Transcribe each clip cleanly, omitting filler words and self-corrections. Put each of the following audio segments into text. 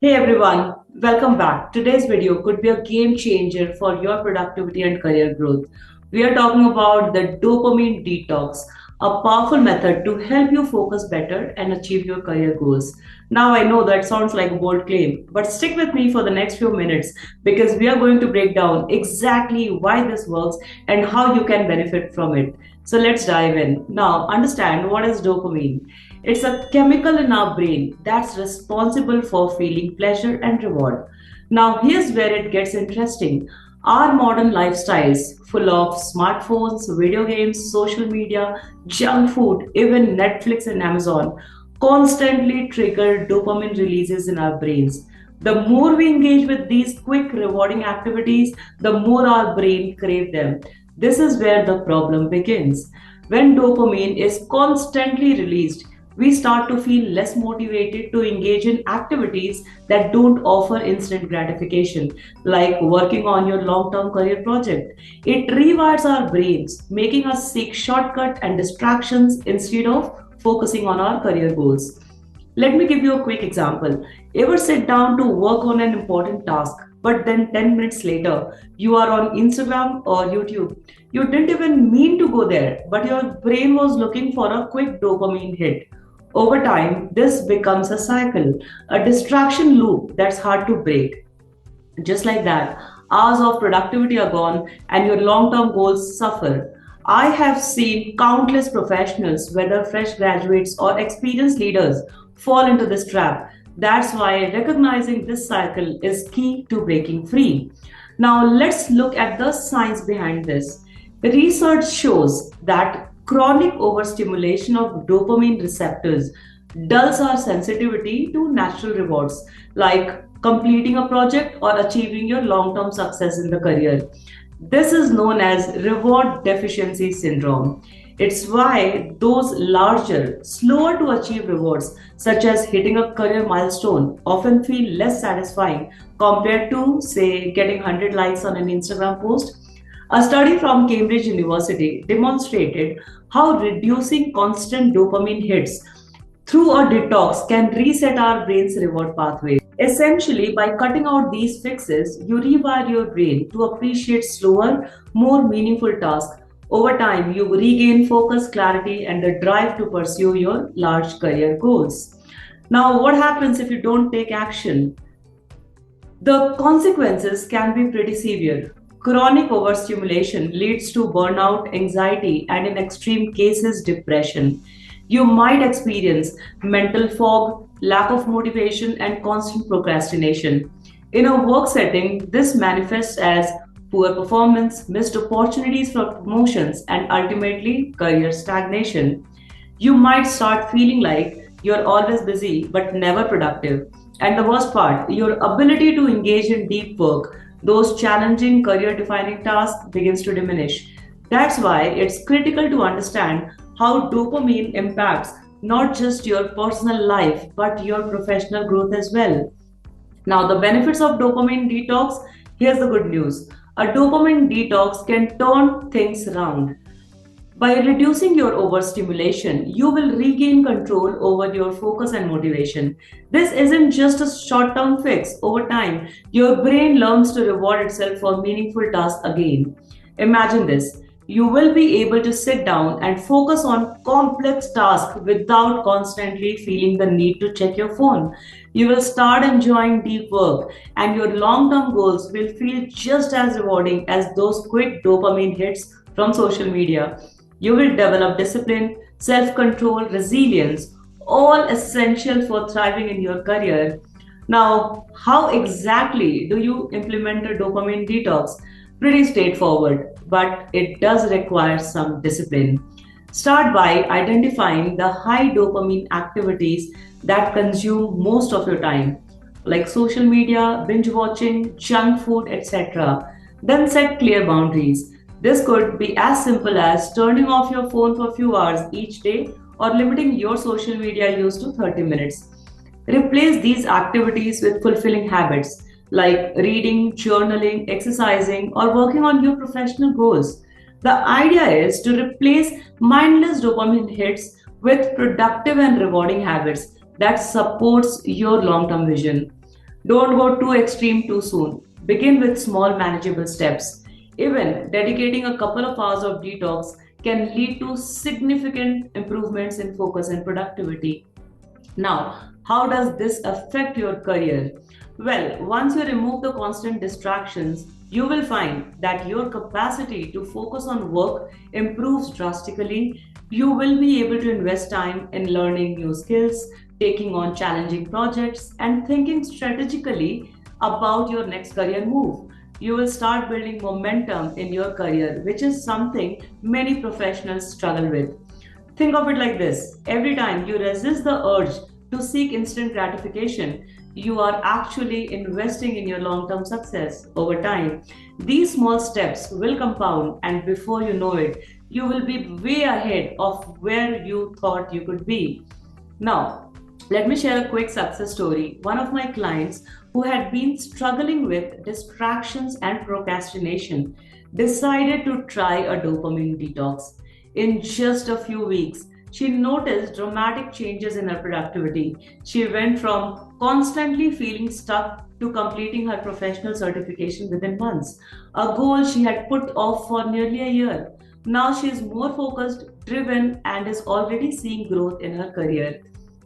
Hey everyone, welcome back. Today's video could be a game changer for your productivity and career growth. We are talking about the dopamine detox, a powerful method to help you focus better and achieve your career goals. Now, I know that sounds like a bold claim, but stick with me for the next few minutes because we are going to break down exactly why this works and how you can benefit from it. So, let's dive in. Now, understand what is dopamine. It's a chemical in our brain that's responsible for feeling pleasure and reward. Now, here's where it gets interesting. Our modern lifestyles, full of smartphones, video games, social media, junk food, even Netflix and Amazon, constantly trigger dopamine releases in our brains. The more we engage with these quick, rewarding activities, the more our brain crave them. This is where the problem begins. When dopamine is constantly released, we start to feel less motivated to engage in activities that don't offer instant gratification, like working on your long term career project. It rewires our brains, making us seek shortcuts and distractions instead of focusing on our career goals. Let me give you a quick example. Ever sit down to work on an important task, but then 10 minutes later, you are on Instagram or YouTube? You didn't even mean to go there, but your brain was looking for a quick dopamine hit. Over time, this becomes a cycle, a distraction loop that's hard to break. Just like that, hours of productivity are gone and your long term goals suffer. I have seen countless professionals, whether fresh graduates or experienced leaders, fall into this trap. That's why recognizing this cycle is key to breaking free. Now, let's look at the science behind this. Research shows that chronic overstimulation of dopamine receptors dulls our sensitivity to natural rewards like completing a project or achieving your long term success in the career. This is known as reward deficiency syndrome. It's why those larger, slower to achieve rewards, such as hitting a career milestone, often feel less satisfying compared to, say, getting 100 likes on an Instagram post. A study from Cambridge University demonstrated how reducing constant dopamine hits through a detox can reset our brain's reward pathways. Essentially, by cutting out these fixes, you rewire your brain to appreciate slower, more meaningful tasks. Over time, you regain focus, clarity, and the drive to pursue your large career goals. Now, what happens if you don't take action? The consequences can be pretty severe. Chronic overstimulation leads to burnout, anxiety, and in extreme cases, depression. You might experience mental fog, lack of motivation, and constant procrastination. In a work setting, this manifests as poor performance, missed opportunities for promotions, and ultimately career stagnation. You might start feeling like you're always busy but never productive. And the worst part, your ability to engage in deep work, those challenging career defining tasks, begins to diminish. That's why it's critical to understand how dopamine impacts not just your personal life but your professional growth as well. Now, the benefits of dopamine detox, here's the good news. A dopamine detox can turn things around. By reducing your overstimulation, you will regain control over your focus and motivation. This isn't just a short term fix. Over time, your brain learns to reward itself for meaningful tasks again. Imagine this: you will be able to sit down and focus on complex tasks without constantly feeling the need to check your phone. You will start enjoying deep work, and your long term goals will feel just as rewarding as those quick dopamine hits from social media. You will develop discipline, self control, resilience, all essential for thriving in your career. Now, how exactly do you implement a dopamine detox? Pretty straightforward, but it does require some discipline. Start by identifying the high dopamine activities that consume most of your time, like social media, binge watching, junk food, etc. Then set clear boundaries. This could be as simple as turning off your phone for a few hours each day or limiting your social media use to 30 minutes. Replace these activities with fulfilling habits like reading, journaling, exercising, or working on your professional goals. The idea is to replace mindless dopamine hits with productive and rewarding habits that supports your long-term vision. Don't go too extreme too soon. Begin with small, manageable steps. Even dedicating a couple of hours of detox can lead to significant improvements in focus and productivity. Now, how does this affect your career? Well, once you remove the constant distractions, you will find that your capacity to focus on work improves drastically. You will be able to invest time in learning new skills, taking on challenging projects, and thinking strategically about your next career move. You will start building momentum in your career, which is something many professionals struggle with. Think of it like this: every time you resist the urge to seek instant gratification, you are actually investing in your long term success over time. These small steps will compound, and before you know it, you will be way ahead of where you thought you could be. Now, let me share a quick success story. One of my clients who had been struggling with distractions and procrastination decided to try a dopamine detox. In just a few weeks, she noticed dramatic changes in her productivity. She went from constantly feeling stuck to completing her professional certification within months, a goal she had put off for nearly a year. Now she is more focused, driven, and is already seeing growth in her career.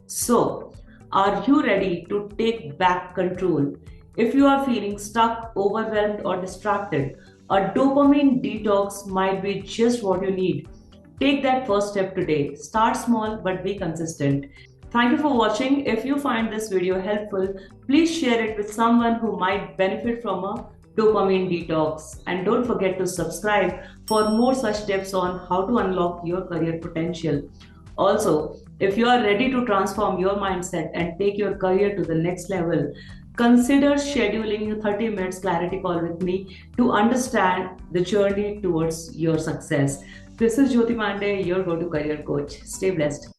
So, are you ready to take back control? If you are feeling stuck, overwhelmed, or distracted, a dopamine detox might be just what you need. Take that first step today. Start small but be consistent. Thank you for watching. If you find this video helpful, please share it with someone who might benefit from a dopamine detox. And don't forget to subscribe for more such tips on how to unlock your career potential. Also, if you are ready to transform your mindset and take your career to the next level, consider scheduling a 30 minutes clarity call with me to understand the journey towards your success. This is Jyoti Pandey, your go to career coach. Stay blessed.